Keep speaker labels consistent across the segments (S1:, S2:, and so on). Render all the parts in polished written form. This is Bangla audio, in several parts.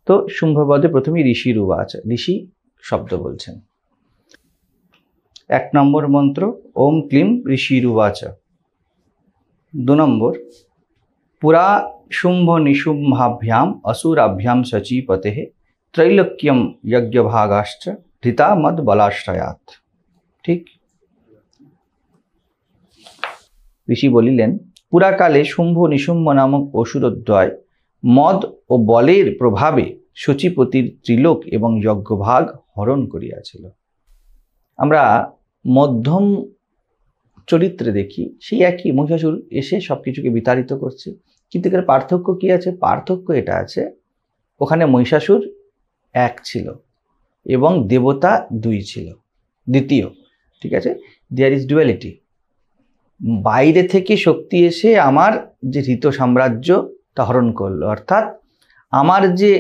S1: তো শুম্ভপদে প্রথমেই ঋষির উবাচ, ঋষি শব্দ বলছেন। 1 নম্বর মন্ত্র ওম ক্লিম ঋষির উবাচ। 2 নম্বর পুরা শুম্ভ নিশুম্ভাভ্যাম অসুরাভ্যাম সচীপতে ত্রৈলোক্যম যজ্ঞভাগাশ্চ ধৃতা মদ বলাশ্রয়াত। ঠিক, ঋষি বলিলেন, পুরাকালে শুম্ভ নিশুম্ভ নামক অসুরদ্বয় মদ ও বলের প্রভাবে সচীপতির ত্রিলোক এবং যজ্ঞভাগ হরণ করিয়াছিল। আমরা মধ্যম চরিত্রে দেখি সেই একই মহিষাসুর এসে সবকিছুকে বিতাড়িত করছে, কিন্তু এর পার্থক্য কি আছে? পার্থক্য এটা আছে, ওখানে মহিষাসুর 1 ছিল এবং দেবতা 2 ছিল, দ্বিতীয়। ঠিক আছে, দেয়ার ইজ ডুয়ালিটি। বাইরে থেকে শক্তি এসে আমার যে হৃত সাম্রাজ্য তা হরণ করলো, অর্থাৎ আমার যে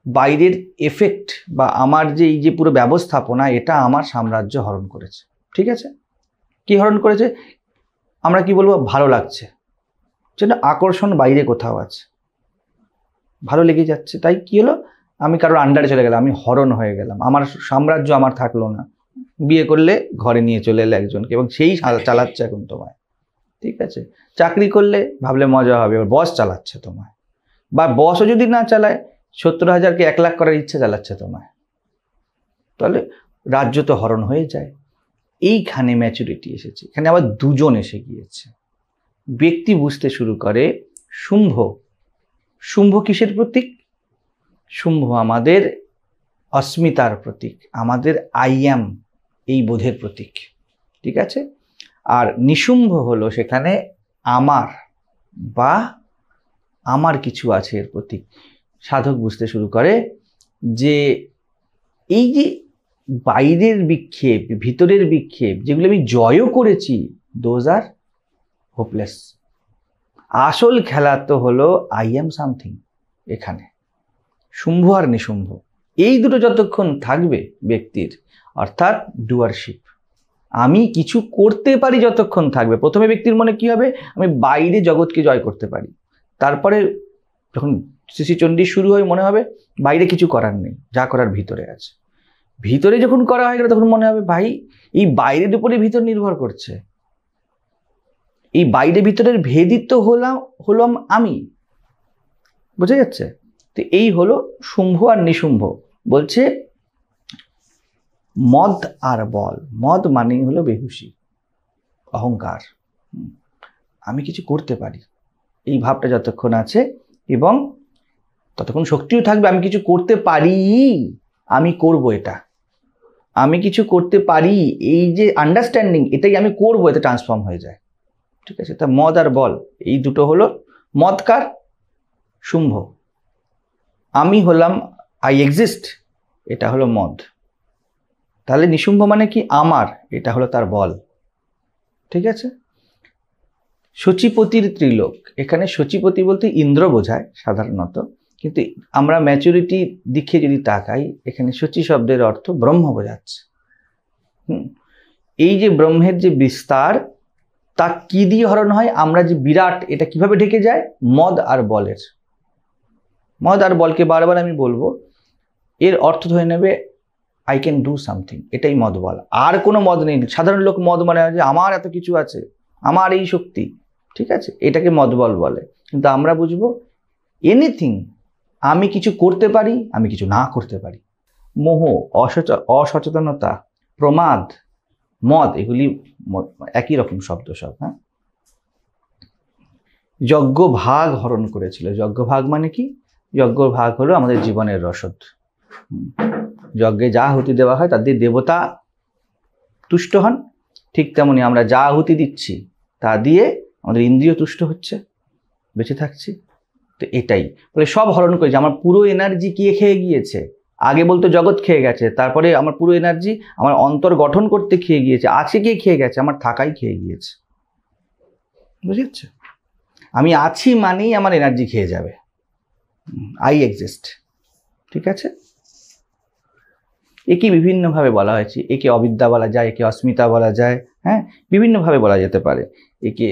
S1: বাইরের এফেক্ট বা আমার যে এই যে পুরো ব্যবস্থাপনা, এটা আমার সাম্রাজ্য হরণ করেছে। ঠিক আছে, কি হরণ করেছে? আমরা কি বলবো? ভালো লাগছে, যেন আকর্ষণ বাইরে কোথাও আছে, ভালো লেগে যাচ্ছে, তাই কি হলো? আমি কারোর আন্ডারে চলে গেলাম, আমি হরণ হয়ে গেলাম, আমার সাম্রাজ্য আমার থাকলো না। বিয়ে করলে ঘরে নিয়ে চলে এলো একজনকে এবং সেই চালাচ্ছে এখন তোমায়। ঠিক আছে, চাকরি করলে ভাবলে মজা হবে, এবার বস চালাচ্ছে তোমায়, বা বসও যদি না চালায় 70,000কে 1 লাখ করার ইচ্ছে চালাচ্ছে তোমায়, তাহলে রাজ্য তো হরণ হয়ে যায়। এইখানে ম্যাচুরিটি এসেছে, এখানে আবার 2 জন এসে গিয়েছে। ব্যক্তি বুঝতে শুরু করে শুম্ভ। শুম্ভ কিসের প্রতীক? শুম্ভ আমাদের অস্মিতার প্রতীক, আমাদের আই অ্যাম এই বোধের প্রতীক। ঠিক আছে, আর নিশুম্ভ হলো সেখানে আমার বা আমার কিছু আছে এর প্রতীক। সাধক বুঝতে শুরু করে যে এই যে বাইরের বিক্ষেপ, ভিতরের বিক্ষেপ, যেগুলো আমি জয়ও করেছি, দোজ আর হোপলেস। আসল খেলা তো হলো আই অ্যাম সামথিং। এখানে শুম্ভ আর নিশুম্ভ এই দুটো যতক্ষণ থাকবে ব্যক্তির, অর্থাৎ ডুয়ারশিপ, আমি কিছু করতে পারি যতক্ষণ থাকবে, প্রথমে ব্যক্তির মনে কি হবে? আমি বাইরে জগৎকে জয় করতে পারি। তারপরে যখন শ্রীচণ্ডী শুরু হয় মনে হবে বাইরে কিছু করার নেই, যা করার ভিতরে আছে। ভিতরে যখন করা হয়ে গেল তখন মনে হবে ভাই এই বাইরের উপরে ভিতর নির্ভর করছে, এই বাইরে ভিতরের ভেদই তো হলাম আমি। বুঝা যাচ্ছে? তো এই হলো শুম্ভ আর নিশুম্ভ। বলছে মদ আর বল। মদ মানেই হলো বেহুশি, অহংকার, আমি কিছু করতে পারি, এই ভাবটা যতক্ষণ আছে এবং ততক্ষণ শক্তিও থাকবে, আমি কিছু করতে পারি, আমি করব, এটা আমি কিছু করতে পারি, এই যে আন্ডারস্ট্যান্ডিং, এটাই আমি করব, এতে ট্রান্সফর্ম হয়ে যায়। ঠিক আছে, তা মদ আর বল এই দুটো হলো। মদ কার? শুম্ভ। আমি হলাম আই এক্সিস্ট, এটা হলো মদ। তাহলে নিশুম্ভ মানে কি? আমার, এটা হলো তার বল। ঠিক আছে, সচীপতির ত্রিলোক, এখানে সচীপতি বলতে ইন্দ্র বোঝায় সাধারণত, কিন্তু আমরা ম্যাচুরিটি দিকে যদি তাকাই, এখানে সচী শব্দের অর্থ ব্রহ্ম বোঝাচ্ছে। এই যে ব্রহ্মের যে বিস্তার, তা কি দিয়ে হরণ হয়? আমরা যে বিরাট, এটা কিভাবে ঢেকে যায়? মদ আর বলের। মদ আর বলকে বারবার আমি বলবো, এর অর্থ ধরে নেবে আই ক্যান ডু সামথিং, এটাই মদ বল, আর কোনো মদ নেই। সাধারণ লোক মদ মানে যে আমার এত কিছু আছে, আমার এই শক্তি। ঠিক আছে, এটাকে মদ বল বলে, কিন্তু আমরা বুঝবো এনিথিং, আমি কিছু করতে পারি, আমি কিছু না করতে পারি। মোহ, অসচেতনতা, প্রমাদ, মদ, এগুলি একই রকম শব্দ সব। হ্যাঁ, যজ্ঞ ভাগ হরণ করেছিল। যজ্ঞ ভাগ মানে কি? যজ্ঞ ভাগ হলো আমাদের জীবনের রসদ। যজ্ঞে যা আহুতি দেওয়া হয় তাদের দেবতা তুষ্ট হন, ঠিক তেমনি আমরা যা আহুতি দিচ্ছি তা দিয়ে আমাদের ইন্দ্রিয় তুষ্ট হচ্ছে, বেঁচে থাকছি। তো এটাই বলে সব হরণ করেছে। আমার পুরো এনার্জি কে খেয়ে গিয়েছে? আগে বলতো জগৎ খেয়ে গেছে, তারপরে আমার পুরো এনার্জি আমার অন্তর গঠন করতে খেয়ে গিয়েছে। আছে কে খেয়ে গেছে? আমার থাকাই খেয়ে গিয়েছে। বুঝে যাচ্ছে? আমি আছি মানেই আমার এনার্জি খেয়ে যাবে, আই এক্সিস্ট। ঠিক আছে, একে বিভিন্নভাবে বলা হয়েছে। একে অবিদ্যা বলা যায়, একে অস্মিতা বলা যায়, হ্যাঁ, বিভিন্নভাবে বলা যেতে পারে। একে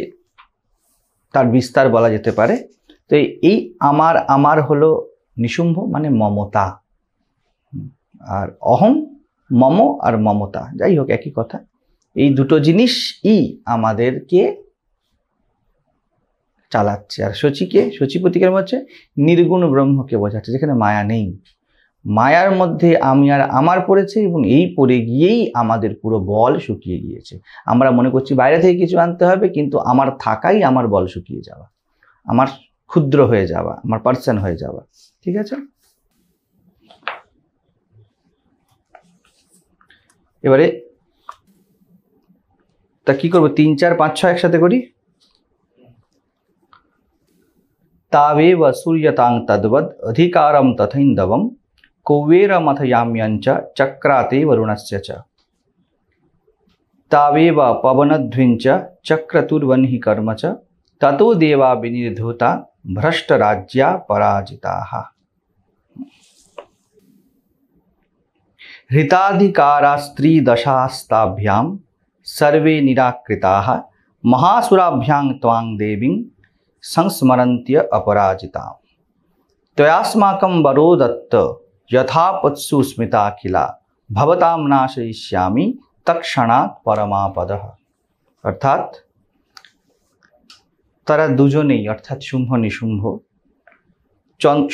S1: তার বিস্তার বলা যেতে পারে। তো এই আমার হলো নিশুম্ভ মানে মমতা, আর অহং মম আর মমতা, যাই হোক একই কথা। এই দুটো জিনিসই আমাদেরকে চালাচ্ছে। আর শচীকে, শচীপতিকে হচ্ছে নির্গুণ ব্রহ্মকে বোঝাচ্ছে, যেখানে মায়া নেই। মায়ার মধ্যে আমি আর আমার পড়েছে, এবং এই পড়ে গিয়েই আমাদের পুরো বল শুকিয়ে গিয়েছে। আমরা মনে করছি বাইরে থেকে কিছু আনতে হবে, কিন্তু আমার থাকাই আমার বল শুকিয়ে যাওয়া, আমার ক্ষুদ্র হয়ে যাওয়া, আমার পার্সন হয়ে যাওয়া। ঠিক আছে, এবারে তা কি করবো? 3, 4, 5, 6 একসাথে করি। तावेव सूर्यतां तद्वद् अधिकारं तथैन्दवं कौवेरमथयाम्यञ्च चक्राते वरुणस्य च तावेव पवनध्विञ्च चक्रतुर्वह्नि कर्म च ततो देवा विनिर्धूता भ्रष्टराज्या पराजिताः हृताधिकारास्त्रिदशास्ताभ्यां सर्वे निराकृताः महासुराभ्यां त्वां देवीं संस्मरन्त्य अपराजिता त्वयास्माकं वरो दत्त यथा पत्सु स्मिताखिला भवतां नाशयिष्यामि तत्क्षणात् परमापदः। অর্থাৎ তারা দুজনেই, অর্থাৎ শুম্ভ নিশুম্ভ,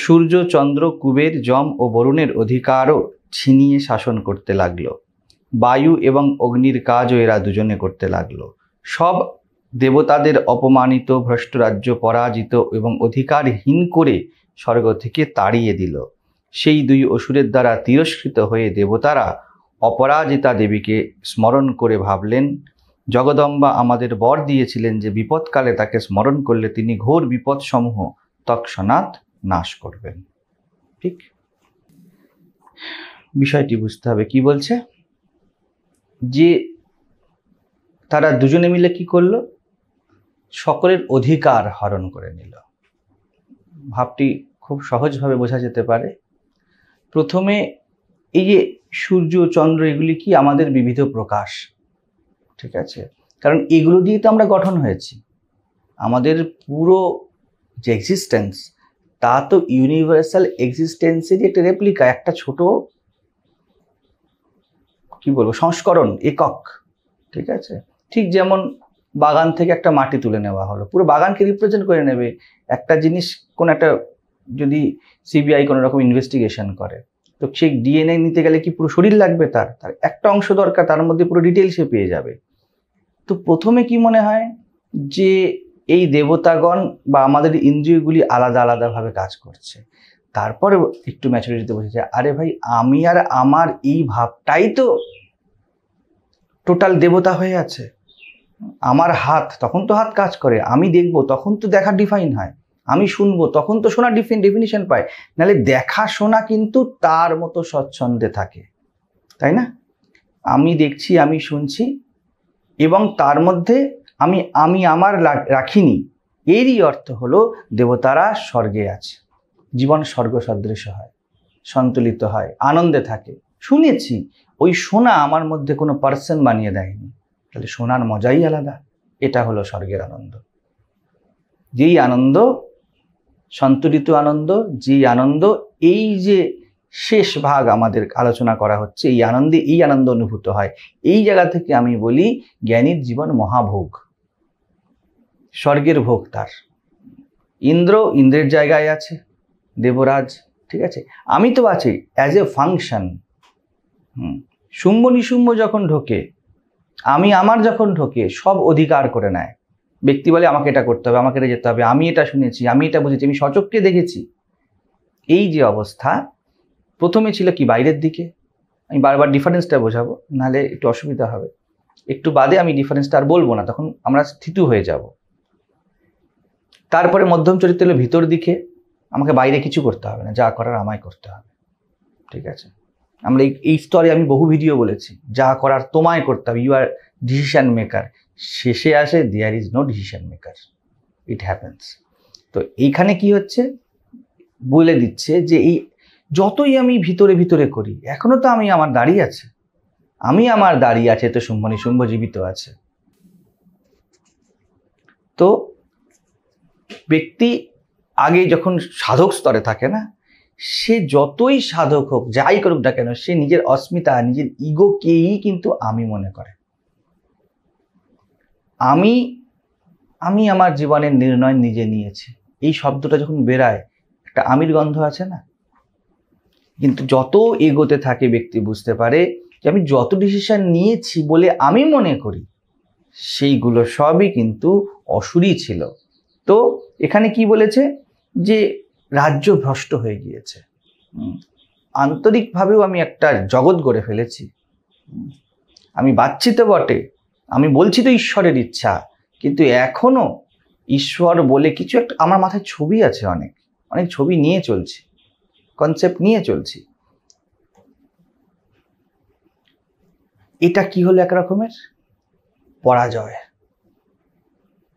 S1: সূর্য, চন্দ্র, কুবের, যম ও বরুণের অধিকারও ছিনিয়ে শাসন করতে লাগলো। বায়ু এবং অগ্নির কাজও এরা দুজনে করতে লাগলো। সব দেবতাদের অপমানিত, ভ্রষ্ট রাজ্য পরাজিত এবং অধিকারহীন করে স্বর্গ থেকে তাড়িয়ে দিল। সেই দুই অসুরের দ্বারা তিরস্কৃত হয়ে দেবতারা অপরাজিতা দেবীকে স্মরণ করে ভাবলেন, জগদম্বা আমাদের বর দিয়েছিলেন যে বিপদকালে তাকে স্মরণ করলে তিনি ঘোর বিপদসমূহ তৎক্ষণাৎ নাশ করবেন। ঠিক, বিষয়টি বুঝতে হবে। কি বলছে? যে তারা দুজনে মিলে কি করলো? সকলের অধিকার হরণ করে নিল। ভাবটি খুব সহজভাবে বোঝা যেতে পারে। প্রথমে এই যে সূর্য, চন্দ্র, এগুলি কি আমাদের বিবিধ প্রকাশ। ঠিক আছে, কারণ এগুলো দিয়ে তো আমরা গঠন হয়েছি। আমাদের পুরো যে এক্সিস্টেন্স, তা তো ইউনিভার্সাল এক্সিস্টেন্সেরই একটা রেপ্লিকা, একটা ছোট কি বলবো সংস্করণ, একক। ঠিক আছে, ঠিক যেমন বাগান থেকে একটা মাটি তুলে নেওয়া হলো, পুরো বাগানকে রিপ্রেজেন্ট করে নেবে একটা জিনিস। কোন একটা যদি সিবিআই কোনো রকম ইনভেস্টিগেশন করে, তো সেই ডিএনএ নিতে গেলে কি পুরো শরীর লাগবে? তার একটা অংশ দরকার, তার মধ্যে পুরো ডিটেলসে পেয়ে যাবে। তো প্রথমে কি মনে হয় যে এই দেবতাগণ বা আমাদের ইন্দ্রিয়গুলি আলাদা আলাদাভাবে কাজ করছে। তারপরে একটু ম্যাচুরিটিতে বোঝা যায়, আরে ভাই, আমি আর আমার এই ভাবটাই তো টোটাল দেবতা হয়ে আছে। আমার হাত, তখন তো হাত কাজ করে। আমি দেখবো, তখন তো দেখা ডিফাইন হয়। আমি শুনবো, তখন তো শোনা ডেফিনিশন পায়। নাহলে দেখা শোনা কিন্তু তার মতো স্বচ্ছন্দে থাকে, তাই না? আমি দেখছি, আমি শুনছি, এবং তার মধ্যে আমি আমার রাখিনি। এরই অর্থ হলো দেবতারা স্বর্গে আছে। জীবন স্বর্গ সদৃশ হয়, সন্তুলিত হয়, আনন্দে থাকে। শুনেছি, ওই শোনা আমার মধ্যে কোনো পার্সন বানিয়ে দেয়নি। তাহলে শোনার মজাই আলাদা। এটা হলো স্বর্গের আনন্দ। যেই আনন্দ, সন্তুলিত আনন্দ, যেই আনন্দ, এই যে শেষ ভাগ আমাদের আলোচনা করা হচ্ছে, এই আনন্দ অনুভূত হয়। এই জায়গা থেকে আমি বলি জ্ঞানীর জীবন মহাভোগ, স্বর্গের ভোগ তার। ইন্দ্রের জায়গায় আছে, দেবরাজ। ঠিক আছে, আমি তো আছি as a function. Shumbha Nishumbha যখন ঢোকে, আমি আমার যখন ঢোকে, সব অধিকার করে নেয়। ব্যক্তি বলে আমাকে এটা করতে হবে, আমাকে এটা যেতে হবে, আমি এটা শুনেছি, আমি এটা বুঝেছি, আমি সচক্ষে দেখেছি। এই যে অবস্থা প্রথমে ছিল কি বাইরের দিকে। আমি বারবার ডিফারেন্সটা বোঝাবো, নাহলে একটু অসুবিধা হবে। একটু বাদে আমি ডিফারেন্সটা আর বলবো না, তখন আমরা স্থিতু হয়ে যাব। তারপরে মধ্যম চরিত্র হলো ভিতর দিকে, আমাকে বাইরে কিছু করতে হবে না, যা করার আমায় করতে হবে। ঠিক আছে, আমরা এই স্তরে আমি বহু ভিডিও বলেছি, যা করার তোমায় করতে হবে, ইউ আর ডিসিশন মেকার। শেষে আসে there is no decision maker, it happens. তো এইখানে কি হচ্ছে, বলে দিচ্ছে যে এই যতই আমি ভিতরে ভিতরে করি, এখনো তো আমার দাঁড়িয়ে আছে। আমার দাঁড়িয়ে আছে, তো শুম্ভ নিশুম্ভ জীবিত আছে। তো ব্যক্তি আগে যখন সাধক স্তরে থাকে না, সে যতই সাধক হোক, যাই করুক না কেন, সে নিজের অস্মিতা, নিজের ইগোকেই কিন্তু আমি মনে করে। আমি আমি আমার জীবনের নির্ণয় নিজে নিয়েছি, এই শব্দটা যখন বেরায় একটা আমির গন্ধ আছে না। কিন্তু যত এগোতে থাকে ব্যক্তি বুঝতে পারে যে আমি যত ডিসিশন নিয়েছি বলে আমি মনে করি, সেইগুলো সবই কিন্তু অসুরই ছিল। তো এখানে কি বলেছে যে রাজ্য ভ্রষ্ট হয়ে গিয়েছে, আন্তরিকভাবেও আমি একটা জগৎ গড়ে ফেলেছি, আমি বাচ্ছি তো বটে, আমি বলছি তো ঈশ্বরের ইচ্ছা, কিন্তু এখনো ঈশ্বর বলে কিছু একটা আমার মাথায় ছবি আছে, অনেক অনেক ছবি নিয়ে চলছি, কনসেপ্ট নিয়ে চলছি। এটা কি হলো? এক রকমের পরাজয়।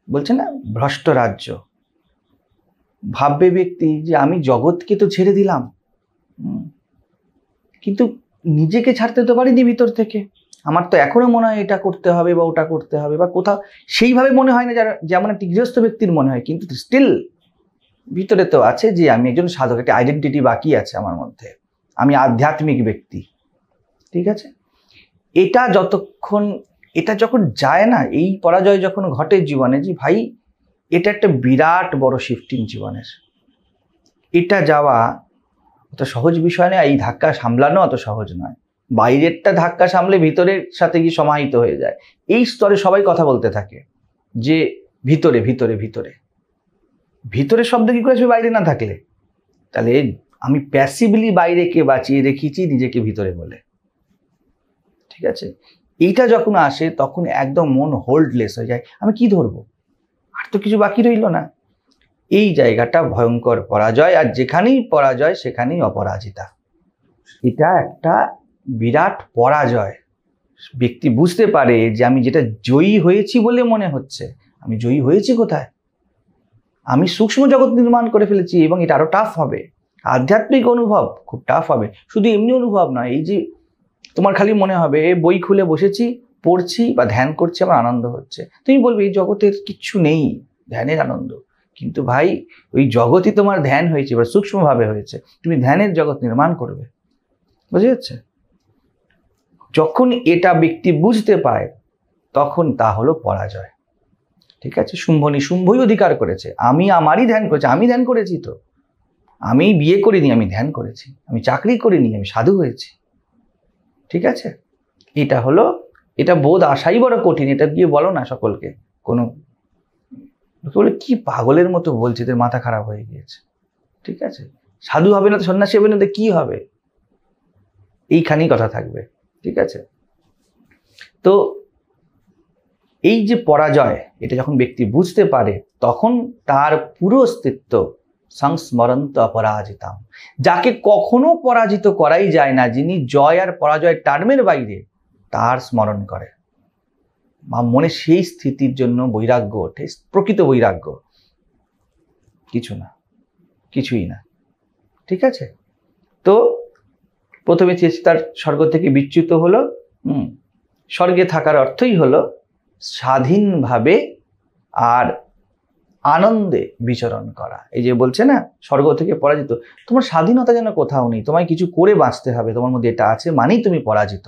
S1: বলছে না ভ্রষ্ট রাজ্য। ভাববে ব্যক্তি যে আমি জগৎকে তো ছেড়ে দিলাম, কিন্তু নিজেকে ছাড়তে তো পারিনি ভিতর থেকে। আমার তো এখনো মনে হয় এটা করতে হবে বা ওটা করতে হবে, বা কোথাও সেইভাবে মনে হয় না যেমন একটি গৃহস্থ ব্যক্তির মনে হয়, কিন্তু স্টিল ভিতরে তো আছে যে আমি একজন সাধক, একটা আইডেন্টিটি বাকি আছে আমার মধ্যে, আমি আধ্যাত্মিক ব্যক্তি। ঠিক আছে, এটা যখন যায় না, এই পরাজয় যখন ঘটে জীবনে, যে ভাই এটা একটা বিরাট বড় শিফটিং জীবনের। এটা যাওয়া অত সহজ বিষয় নয়, এই ধাক্কা সামলানো অত সহজ নয়। বাইরেরটা ধাক্কা সামলে ভিতরের সাথে কি সমাহিত হয়ে যায়। এই স্তরে সবাই কথা বলতে থাকে যে ভিতরে ভিতরে ভিতরে ভিতরে শব্দ কি করে আসবে বাইরে না থাকলে? তাহলে আমি প্যাসিভলি বাইরেকে বাঁচিয়ে রেখেছি নিজেকে ভিতরে বলে। ঠিক আছে, এইটা যখন আসে তখন একদম মন হোল্ডলেস হয়ে যায়, আমি কি ধরবো, আর তো কিছু বাকি রইল না। এই জায়গাটা ভয়ঙ্কর পরাজয়, আর যেখানেই পরাজয় সেখানেই অপরাজিতা। এটা একটা বিরাট পরাজয়। ব্যক্তি বুঝতে পারে যে আমি যেটা জয়ী হয়েছি বলে মনে হচ্ছে, আমি জয়ী হয়েছি কোথায়? আমি সূক্ষ্ম জগৎ নির্মাণ করে ফেলেছি, এবং এটা আরো টাফ হবে। আধ্যাত্মিক অনুভব খুব টাফ হবে। শুধু এমনি অনুভব নয়, এই যে তোমার খালি মনে হবে বই খুলে বসেছি, পড়ছি বা ধ্যান করছি, আমার আনন্দ হচ্ছে। তুমি বলবে এই জগতের কিচ্ছু নেই, ধ্যানের আনন্দ। কিন্তু ভাই ওই জগৎই তোমার ধ্যান হয়েছে, এবার সূক্ষ্মভাবে হয়েছে, তুমি ধ্যানের জগৎ নির্মাণ করবে। বুঝে যাচ্ছে? যখন এটা ব্যক্তি বুঝতে পায় তখন তা হলো পরাজয়। ঠিক আছে, শুম্ভই অধিকার করেছে, আমি আমারই ধ্যান করেছি। আমি ধ্যান করেছি তো, আমি বিয়ে করিনি, আমি ধ্যান করেছি। আমি চাকরি করিনি, আমি সাধু হয়েছি। ঠিক আছে, এটা বোধ আসাই বড় কঠিন। এটা গিয়ে বলো না সকলকে, কোনো বলে কি পাগলের মতো বলছে, এদের মাথা খারাপ হয়ে গিয়েছে। ঠিক আছে, সাধু হবে না তো সন্ন্যাসী হবে না তো কি হবে, এইখানেই কথা থাকবে। ঠিক আছে, তো এই যে পরাজয়, এটা যখন ব্যক্তি বুঝতে পারে তখন তার পুরো অস্তিত্ব সংস্মরন্ত অপরাজিতাম, যাকে কখনো পরাজিত করাই যায় না, যিনি জয় আর পরাজয় টার্মের বাইরে, তার স্মরণ করে। মনে সেই স্থিতির জন্য বৈরাগ্য ওঠে, প্রকৃত বৈরাগ্য। কিছু না, কিছুই না। ঠিক আছে, তো প্রথমে তার স্বর্গ থেকে বিচ্যুত হলো। স্বর্গে থাকার অর্থই হলো স্বাধীনভাবে আর আনন্দে বিচরণ করা। এই যে বলছে না স্বর্গ থেকে পরাজিত, তোমার স্বাধীনতা যেন কোথাও নেই, তোমায় কিছু করে বাঁচতে হবে, তোমার মধ্যে এটা আছে মানেই তুমি পরাজিত।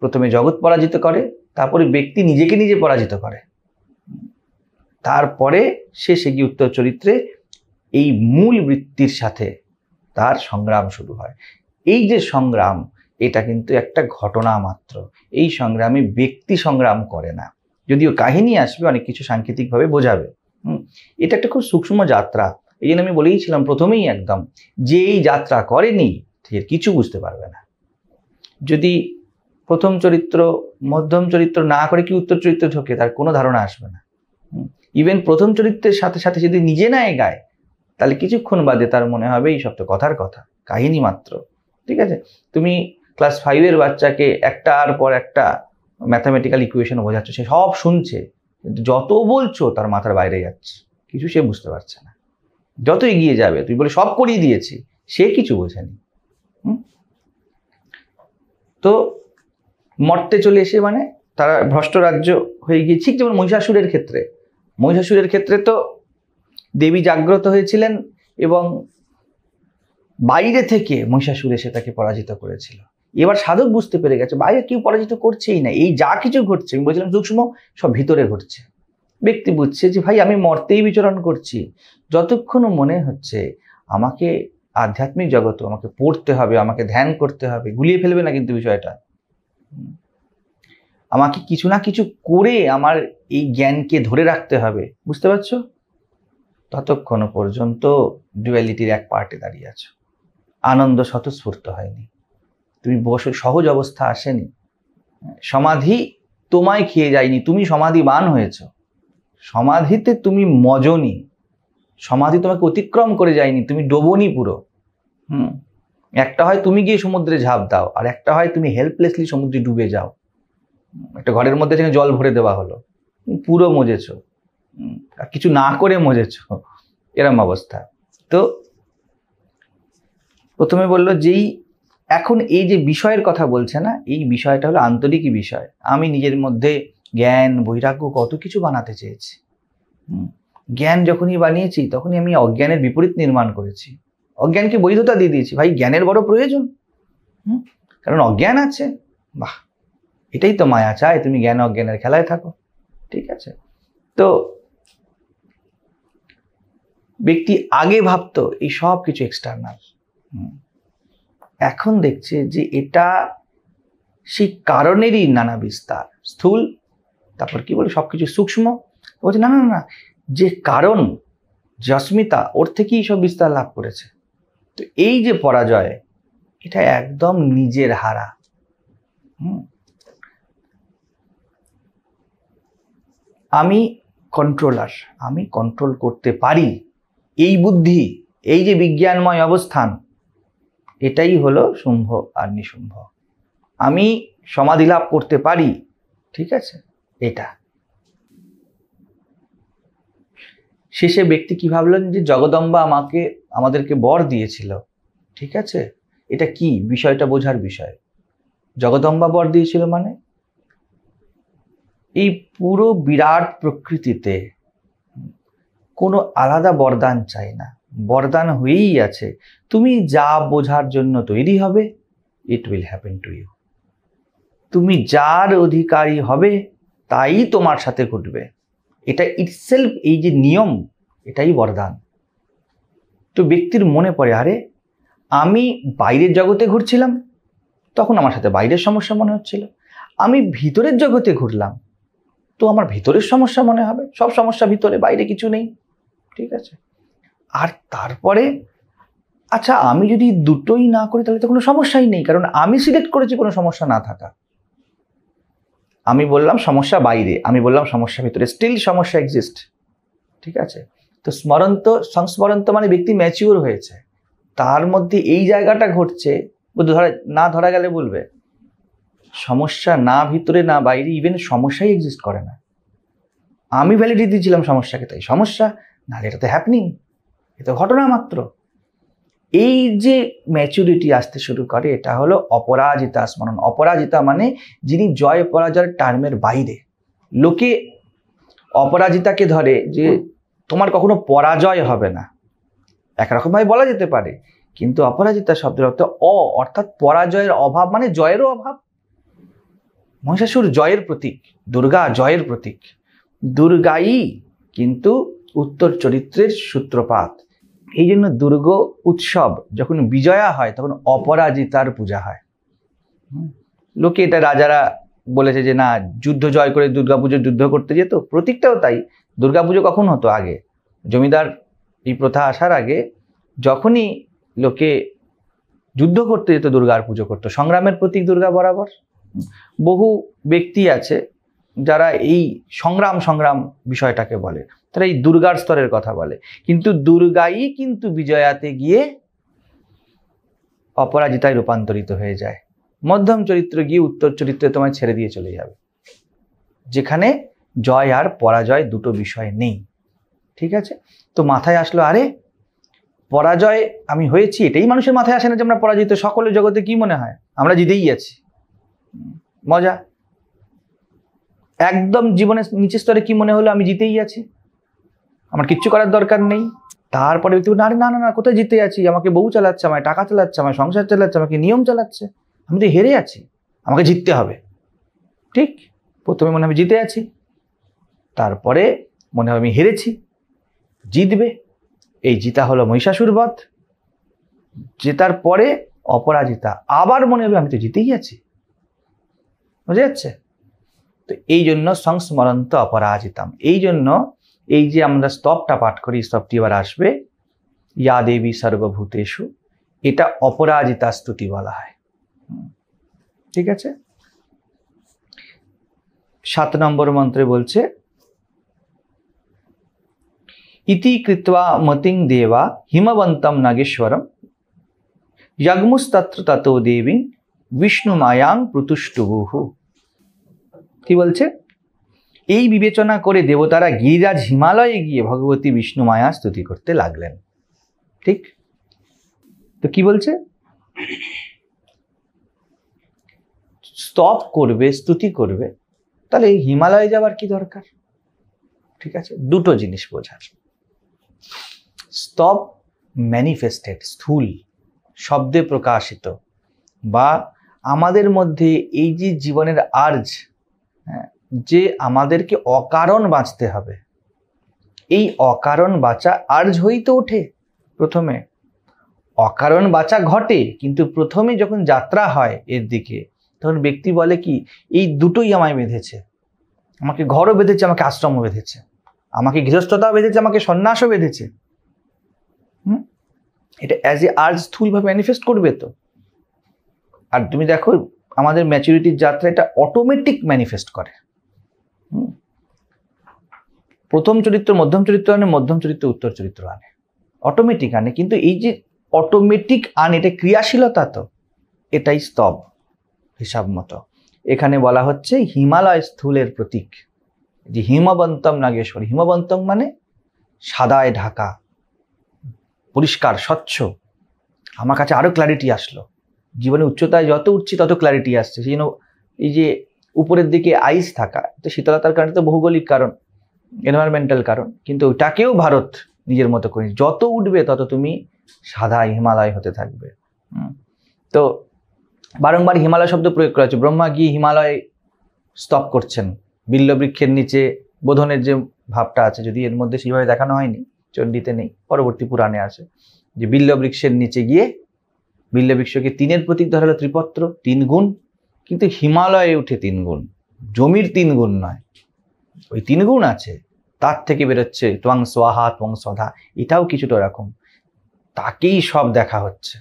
S1: প্রথমে জগৎ পরাজিত করে, তারপরে ব্যক্তি নিজেকে নিজে পরাজিত করে, তারপরে শেষে গিয়ে উত্তর চরিত্রে এই মূল বৃত্তির সাথে তার সংগ্রাম শুরু হয়। এই যে সংগ্রাম, এটা কিন্তু একটা ঘটনা মাত্র। এই সংগ্রামে ব্যক্তি সংগ্রাম করে না, যদিও কাহিনী আসবে, অনেক কিছু সাংকেতিকভাবে বোঝাবে। এটা একটা খুব সূক্ষ্ম যাত্রা। এই জন্য আমি বলেইছিলাম প্রথমেই একদম, যে এই যাত্রা করেনি সে কিছু বুঝতে পারবে না। যদি প্রথম চরিত্র মধ্যম চরিত্র না করে কি উত্তর চরিত্রে ঢোকে, তার কোনো ধারণা আসবে না। ইভেন প্রথম চরিত্রের সাথে সাথে যদি নিজে না এগায়, তাহলে কিছুক্ষণ বাদে তার মনে হবে এই সব তো কথার কথা, কাহিনী মাত্র। ঠিক আছে, তুমি ক্লাস 5-এর বাচ্চাকে একটার পর একটা ম্যাথামেটিক্যাল ইকুয়েশন বোঝাচ্ছ, সে সব শুনছে, কিন্তু যত বলছো তার মাথার বাইরে যাচ্ছে, কিছু সে বুঝতে পারছে না। যত এগিয়ে যাবে, তুই বলে সব করিয়ে দিয়েছি, সে কিছু বোঝেনি। তো মর্তে চলে এসে মানে তারা ভ্রষ্ট রাজ্য হয়ে গিয়ে, ঠিক যেমন মহিষাসুরের ক্ষেত্রে তো দেবী জাগ্রত হয়েছিলেন এবং বাইরে থেকে মহিষাসুর এসে তাকে পরাজিত করেছিল। এবার সাধক বুঝতে পেরে গেছে বাইরে কেউ পরাজিত করছেই না, এই যা কিছু ঘটছে, আমি বলছিলাম সূক্ষ্ম, সব ভিতরে ঘটছে। ব্যক্তি বুঝছে যে ভাই আমি মর্তেই বিচরণ করছি, যতক্ষণ মনে হচ্ছে আমাকে আধ্যাত্মিক জগৎ আমাকে পড়তে হবে, আমাকে ধ্যান করতে হবে, গুলিয়ে ফেলবে না কিন্তু বিষয়টা, আমাকে কিছু না কিছু করে আমার এই জ্ঞানকে ধরে রাখতে হবে, বুঝতে পারছো? ততক্ষণ পর্যন্ত ডুয়ালিটির এক পার্টে দাঁড়িয়ে আছো, আনন্দ স্বতঃস্ফূর্ত হয়নি, তুমি বসে সহজ অবস্থা আসেনি, সমাধি তোমায় খেয়ে যায়নি, তুমি সমাধিবান হয়েছ, সমাধিতে তুমি মজনি, সমাধি তোমাকে অতিক্রম করে যায়নি, তুমি ডোবনি পুরো। একটা হয় তুমি গিয়ে সমুদ্রে ঝাঁপ দাও, আর একটা হয় তুমি হেল্পলেসলি সমুদ্রে ডুবে যাও। একটা ঘরের মধ্যে যেখানে জল ভরে দেওয়া হলো, পুরো মজেছ, আর কিছু না করে মজেছ, এরম অবস্থা। তো প্রথমে বললো যেই এখন এই যে বিষয়ের কথা বলছে না, এই বিষয়টা হলো আন্তরিকই বিষয়। আমি নিজের মধ্যে জ্ঞান বৈরাগ্য কত কিছু বানাতে চেয়েছি, জ্ঞান যখনই বানিয়েছি তখনই আমি অজ্ঞানের বিপরীত নির্মাণ করেছি, অজ্ঞানকে বৈধতা দিয়ে দিয়েছি। ভাই জ্ঞানের বড় প্রয়োজন, কারণ অজ্ঞান আছে, বাহ, এটাই তো মায়া চায়, তুমি জ্ঞান অজ্ঞানের খেলায় থাকো, ঠিক আছে। তো ব্যক্তি আগে ভাবতো এই সব কিছু এক্সটার্নাল, এখন দেখছে যে এটা সেই কারণেরই নানা বিস্তার, স্থূল, তারপর কি বলে সবকিছু সূক্ষ্ম। বলছে না না না, যে কারণ যস্মিতা, ওর থেকেই সব বিস্তার লাভ করেছে। তো এই যে পরাজয়, এটা একদম নিজের হারা। আমি কন্ট্রোলার, আমি কন্ট্রোল করতে পারি, এই বুদ্ধি, এই যে বিজ্ঞানময় অবস্থান, এটাই হলো শুম্ভ আর নিশুম্ভ। আমি সমাধি লাভ করতে পারি, ঠিক আছে, এটা। শেষে ব্যক্তি কি ভাবলেন যে জগদম্বা আমাদেরকে বর দিয়েছিল, ঠিক আছে, এটা কি বিষয়টা বোঝার বিষয়। জগদম্বা বর দিয়েছিল মানে এই পুরো বিরাট প্রকৃতিতে কোনো আলাদা বরদান চাই না, বরদান হয়েই আছে। তুমি যা বোঝার জন্য তৈরি হবে, it will happen to you. তুমি যার অধিকারী হবে তাই তোমার সাথে ঘটবে, এটা ইটসেলফ, এই যে নিয়ম, এটাই বরদান। তো ব্যক্তির মনে পড়ে, আরে আমি বাইরের জগতে ঘুরছিলাম, তখন আমার সাথে বাইরের সমস্যা মনে হচ্ছিল, আমি ভিতরের জগতে ঘুরলাম, তো আমার ভিতরের সমস্যা মনে হবে, সব সমস্যা ভিতরে, বাইরে কিছু নেই, ঠিক আছে। আর তারপরে আচ্ছা আমি যদি দুটোই না করি তাহলে তো কোনো সমস্যাই নেই, কারণ আমি সিলেক্ট করেছি কোনো সমস্যা না থাকা। আমি বললাম সমস্যা বাইরে, আমি বললাম সমস্যা ভিতরে, স্টিল সমস্যা এক্সিস্ট, ঠিক আছে। তো সংস্মরণ তো মানে ব্যক্তি ম্যাচিওর হয়েছে, তার মধ্যে এই জায়গাটা ঘটছে, না ধরা গেলে বলবে সমস্যা না ভিতরে না বাইরে, ইভেন সমস্যাই এক্সিস্ট করে না। আমি ভ্যালিডিটি দিয়েছিলাম সমস্যাকে, তাই সমস্যা, নাহলে এটা তো হ্যাপনিং, এটা ঘটনা মাত্র। এই যে ম্যাচুরিটি আসতে শুরু করে, এটা হলো অপরাজিতা স্মরণ। অপরাজিতা মানে যিনি জয় পরাজয়ের টার্মের বাইরে। লোকে অপরাজিতাকে ধরে যে তোমার কখনো পরাজয় হবে না, একরকমভাবে বলা যেতে পারে, কিন্তু অপরাজিতা শব্দের অর্থ অর্থাৎ পরাজয়ের অভাব, মানে জয়েরও অভাব। মহিষাসুর জয়ের প্রতীক, দুর্গা জয়ের প্রতীক, দুর্গাই কিন্তু উত্তর চরিত্রের সূত্রপাত। এই জন্য দুর্গ উৎসব যখন বিজয়া হয় তখন অপরাজিতার পূজা হয়। লোকে এটা রাজারা বলেছে যে না, যুদ্ধ জয় করে দুর্গাপুজো যুদ্ধ করতে যেত, প্রতীকটাও তাই। দুর্গাপুজো কখন হতো আগে, জমিদার এই প্রথা আসার আগে, যখনই লোকে যুদ্ধ করতে যেত দুর্গার পুজো করতো, সংগ্রামের প্রতীক দুর্গা বরাবর। বহু ব্যক্তি আছে যারা এই সংগ্রাম বিষয়টাকে বলে, তারা এই দুর্গার স্তরের কথা বলে, কিন্তু দুর্গাই কিন্তু বিজয়াতে গিয়ে অপরাজিতায় রূপান্তরিত হয়ে যায়। মধ্যম চরিত্র গিয়ে উত্তর চরিত্রে তোমায় ছেড়ে দিয়ে চলে যাবে, যেখানে জয় আর পরাজয় দুটো বিষয় নেই, ঠিক আছে। তো মাথায় আসলো, আরে পরাজয় আমি হয়েছি, এটাই মানুষের মাথায় আসে না যে আমরা পরাজিত। সকলের জগতে কি মনে হয়, আমরা জিতেই আছি, মজা। একদম জীবনের নিচের স্তরে কি মনে হলো, আমি জিতেই আছি, আমার কিচ্ছু করার দরকার নেই। তারপরে ব্যক্তি না না না না, কোথায় জিতে আছি, আমাকে বউ চালাচ্ছে, আমায় টাকা চালাচ্ছে, আমার সংসার চালাচ্ছে, আমাকে নিয়ম চালাচ্ছে, আমি তো হেরে আছি, আমাকে জিততে হবে। ঠিক, প্রথমে মনে হবে জিতে আছি, তারপরে মনে হবে আমি হেরেছি, জিতবে, এই জিতা হলো মহিষাসুর বধ। জেতার পরে অপরাজিতা, আবার মনে হবে আমি তো জিতেই আছি। বুঝে যাচ্ছে? তো এই জন্য সংস্মরন্ত অপরাজিতাম, এই জন্য এই যে আমরা স্তবটা পাঠ করি, স্তবটি এবার আসবে, ইয়া দেবী সর্বভূতেষু, এটা অপরাজিতা স্তুতি বলা হয়। ঠিক আছে? 7 নম্বর মন্ত্রে বলছে, ইতি কৃত্বা মতিং দেবা হিমবন্তম নাগেশ্বরম যগ্মুস্তত্র ততো দেবী বিষ্ণু মায়াং প্রতুষ্টুবুহু। কি বলছে? এই বিবেচনা করে দেবতারা গিরিরাজ হিমালয়ে গিয়ে ভগবতী বিষ্ণু মায়া স্তুতি করতে লাগলেন। ঠিক, তো কি বলছে? স্তব করবে, স্তুতি করবে, তাহলে এই হিমালয়ে যাবার কি দরকার? ঠিক আছে, দুটো জিনিস বোঝার। স্তব ম্যানিফেস্টেড, স্থূল, শব্দে প্রকাশিত, বা আমাদের মধ্যে এই যে জীবনের আর্জ, যে আমাদেরকে অকারণ বাঁচতে হবে, এই অকারণ বাঁচা আর্জ হয়েই তো ওঠে। প্রথমে অকারণ বাঁচা ঘটে, কিন্তু প্রথমে যখন যাত্রা হয় এর দিকে, তখন ব্যক্তি বলে কি, এই দুটোই আমায় বেঁধেছে, আমাকে ঘরও বেঁধেছে, আমাকে আশ্রমও বেঁধেছে, আমাকে গৃহস্থতাও বেঁধেছে, আমাকে সন্ন্যাসও বেঁধেছে। এটা অ্যাজ এ আর্জ স্থূলভাবে ম্যানিফেস্ট করবে তো। আর তুমি দেখো আমাদের ম্যাচুরিটির যাত্রা এটা অটোমেটিক ম্যানিফেস্ট করে। প্রথম চরিত্র মধ্যম চরিত্র আনে, মধ্যম চরিত্র উত্তর চরিত্র আনে, অটোমেটিক আনে। কিন্তু এই যে অটোমেটিক আনে, এটা ক্রিয়াশীলতা, তো এটাই স্তব হিসাব মতো। এখানে বলা হচ্ছে হিমালয় স্থূলের প্রতীক, যে হিমবন্তম নাগেশ্বর, হিমবন্তম মানে সাদায় ঢাকা, পরিষ্কার স্বচ্ছ। আমার কাছে আরো ক্ল্যারিটি আসলো, জীবনে উচ্চতায় যত উঠছি তত ক্ল্যারিটি আসছে। সেই জন্য এই যে উপরের দিকে আইস থাকা, তো শীতলতার কারণে তো ভৌগোলিক কারণ, এনভায়রনমেন্টাল কারণ, কিন্তু ওটাকেও ভারত নিজের মতো করে, যত উঠবে তত তুমি সাদা হিমালয় হতে থাকবে। তো বারংবার হিমালয় শব্দ প্রয়োগ করা হচ্ছে। ব্রহ্মা গিয়ে হিমালয় স্তব করছেন, বিল্ল বৃক্ষের নিচে বোধনের যে ভাবটা আছে, যদি এর মধ্যে সেইভাবে দেখানো হয়নি, চণ্ডীতে নেই, পরবর্তী পুরাণে আছে, যে বিল্ল বৃক্ষের নিচে গিয়ে, বিল্ল বৃক্ষকে 3-এর প্রতীক ধরা হলো ত্রিপত্র, 3 গুণ, কিন্তু হিমালয়ে উঠে 3 গুণ, জমির 3 গুণ নয়, ওই 3 গুণ আছে, তার থেকে বেরোচ্ছে ত্বং স্বাহা ত্বং স্বধা, এটাও কিছুটা এরকম, তাকেই সব দেখা হচ্ছে।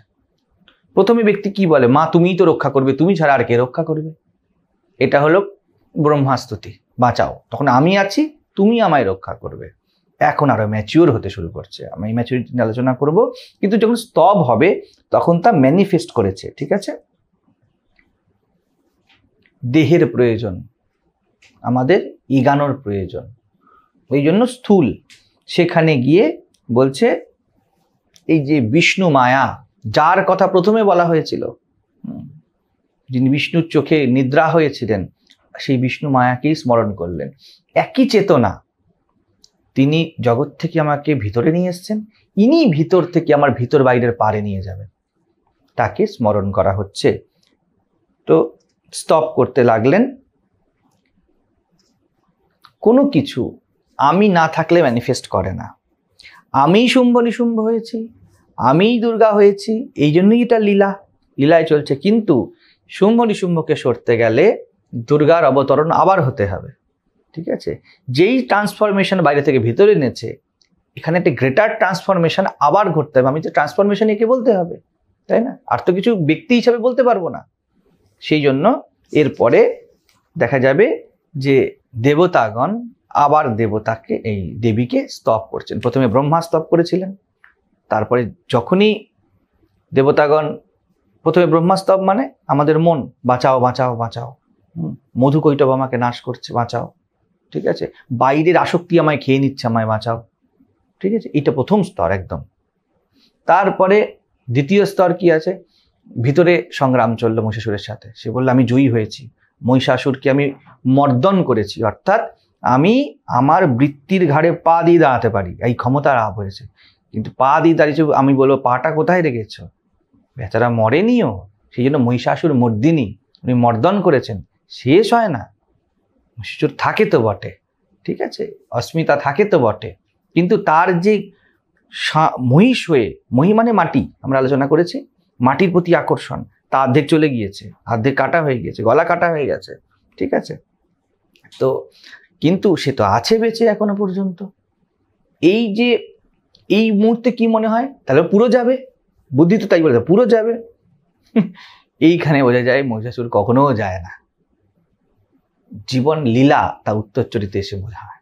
S1: প্রথমে ব্যক্তি কি বলে, মা তুমিই তো রক্ষা করবে, তুমি ছাড়া আর কে রক্ষা করবে, এটা হলো ব্রহ্মাস্তুতি, বাঁচাও, তখন আমি আছি, তুমি আমায় রক্ষা করবে। এখন আরো ম্যাচিওর হতে শুরু করছে, আমি এই ম্যাচিউরিটি নিয়ে আলোচনা করব, কিন্তু যখন স্তব হবে তখন তা ম্যানিফেস্ট করেছে। ঠিক আছে, দেহের প্রয়োজন, আমাদের ইগানোর প্রয়োজন, ওই জন্য স্থূল। সেখানে গিয়ে বলছে এই যে বিষ্ণু মায়া, যার কথা প্রথমে বলা হয়েছিল, যিনি বিষ্ণুর চোখে নিদ্রা হয়েছিলেন, সেই বিষ্ণু মায়াকেই স্মরণ করলেন। একই চেতনা, তিনি জগৎ থেকে আমাকে ভিতরে নিয়ে এসছেন, ইনি ভিতর থেকে আমার ভিতর বাইরের পারে নিয়ে যাবেন, তাকে স্মরণ করা হচ্ছে। তো স্তব করতে লাগলেন। কোনো কিছু আমি না থাকলে ম্যানিফেস্ট করে না। আমিই শুম্ভ নিশুম্ভ হয়েছি, আমিই দুর্গা হয়েছি, এই জন্যই এটা লীলা, লীলায় চলছে। কিন্তু শুম্ভ নিশুম্ভকে সরতে গেলে দুর্গার অবতরণ আবার হতে হবে। ঠিক আছে, যেই ট্রান্সফরমেশন বাইরে থেকে ভিতরে এনেছে, এখানে একটা গ্রেটার ট্রান্সফরমেশন আবার ঘটতে হবে। আমি তো ট্রান্সফরমেশন একে বলতে হবে, তাই না? আর তো কিছু ব্যক্তি হিসাবে বলতে পারবো না। সেই জন্য এরপরে দেখা যাবে যে দেবতাগণ আবার দেবতাকে, এই দেবীকে স্তব করছেন। প্রথমে ব্রহ্মা স্তব করেছিলেন, তারপরে যখনই দেবতাগণ, প্রথমে ব্রহ্মা স্তব মানে আমাদের মন, বাঁচাও বাঁচাও বাঁচাও, মধুকৈটব আমাকে নাশ করছে, বাঁচাও। ঠিক আছে, বাইরের আসক্তি আমায় খেয়ে নিচ্ছে, আমায় বাঁচাও। ঠিক আছে, এটা প্রথম স্তর একদম। তারপরে দ্বিতীয় স্তর কি আছে, ভিতরে সংগ্রাম চললো মহিষাসুরের সাথে। সে বললো আমি জয়ী হয়েছি, মহিষাসুরকে আমি মর্দন করেছি, অর্থাৎ আমি আমার বৃত্তির ঘাড়ে পা দিয়ে দাঁড়াতে পারি, এই ক্ষমতা লাভ হয়েছে। কিন্তু পা দিয়ে দাঁড়িয়েছে, আমি বলবো পাটা কোথায় রেখেছ? বেচারা মরেনিও, সেই জন্য মহিষাসুর মর্দিনী, উনি মর্দন করেছেন, শেষ হয় না। মহিষাসুর থাকে তো বটে, ঠিক আছে, অস্মিতা থাকে তো বটে, কিন্তু তার যে মহিষ হয়ে, মহি মানে মাটি, আমরা আলোচনা করেছি, মাটির প্রতি আকর্ষণ, তা অর্ধেক চলে গিয়েছে, অর্ধেক কাটা হয়ে গিয়েছে, গলা কাটা হয়ে গেছে, ঠিক আছে। তো কিন্তু সে তো আছে বেঁচে এখনো পর্যন্ত। এই যে এই মুহূর্তে কি মনে হয়, তাহলে পুরো যাবে, বুদ্ধি তো তাই বলে পুরো যাবে। এইখানে বোঝা যায় মহিষাসুর কখনো যায় না। জীবন লীলা তা উত্তর চরিত্রে এসে বোঝা হয়।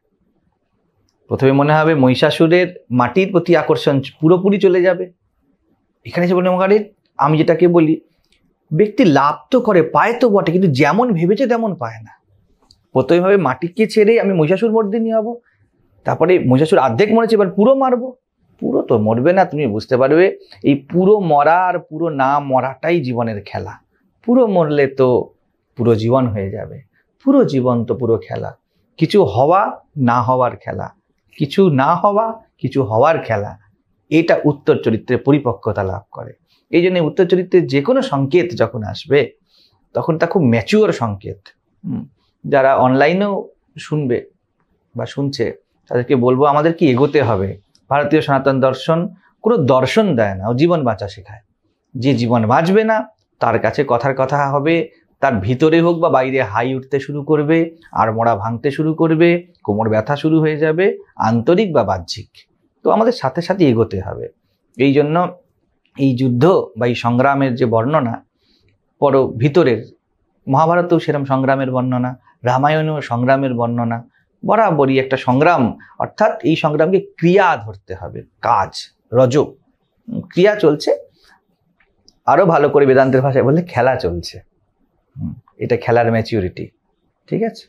S1: প্রথমে মনে হবে মহিষাসুরের মাটির প্রতি আকর্ষণ পুরোপুরি চলে যাবে, এখানে এসে মনে হয় আমি যেটাকে বলি, ব্যক্তি লাভ তো করে, পায় তো বটে, কিন্তু যেমন ভেবেছে তেমন পায় না। প্রথমে ভাবে মাটিকে ছেড়ে আমি মহিষাসুর মর্দিনী হব, তারপরে মহিষাসুর অর্ধেক মরেছে, এবার পুরো মারবো। পুরো তো মরবে না, তুমি বুঝতে পারবে এই পুরো মরা আর পুরো না মরাটাই জীবনের খেলা। পুরো মরলে তো পুরো জীবন হয়ে যাবে, পুরো জীবন তো পুরো খেলা, কিছু হওয়া না হওয়ার খেলা, কিছু না হওয়া কিছু হওয়ার খেলা। এটা উত্তর চরিত্রে পরিপক্কতা লাভ করে। এই জন্য উত্তর চরিত্রের যে কোনো সংকেত যখন আসবে তখন তা খুব ম্যাচিওর সংকেত। যারা অনলাইনেও শুনবে বা শুনছে তাদেরকে বলবো, আমাদের কি এগোতে হবে। ভারতীয় সনাতন দর্শন কোনো দর্শন দেয় না, ও জীবন বাঁচা শেখায়। যে জীবন বাঁচবে না তার কাছে কথার কথা হবে, তার ভিতরে হোক বা বাইরে হাই উঠতে শুরু করবে, আর মোড়া ভাঙতে শুরু করবে, কোমর ব্যথা শুরু হয়ে যাবে, আন্তরিক বা বাহ্যিক। তো আমাদের সাথে সাথে এগোতে হবে। এই জন্য এই যুদ্ধ বা এই সংগ্রামের যে বর্ণনা ভিতরের, মহাভারতেও সেরকম সংগ্রামের বর্ণনা, রামায়ণেও সংগ্রামের বর্ণনা, বরাবরই একটা সংগ্রাম, অর্থাৎ এই সংগ্রামকে ক্রিয়া ধরতে হবে, কাজ, রজ, ক্রিয়া চলছে। আরো ভালো করে বেদান্তের ভাষায় বললে খেলা চলছে। এটা খেলার ম্যাচিউরিটি, ঠিক আছে।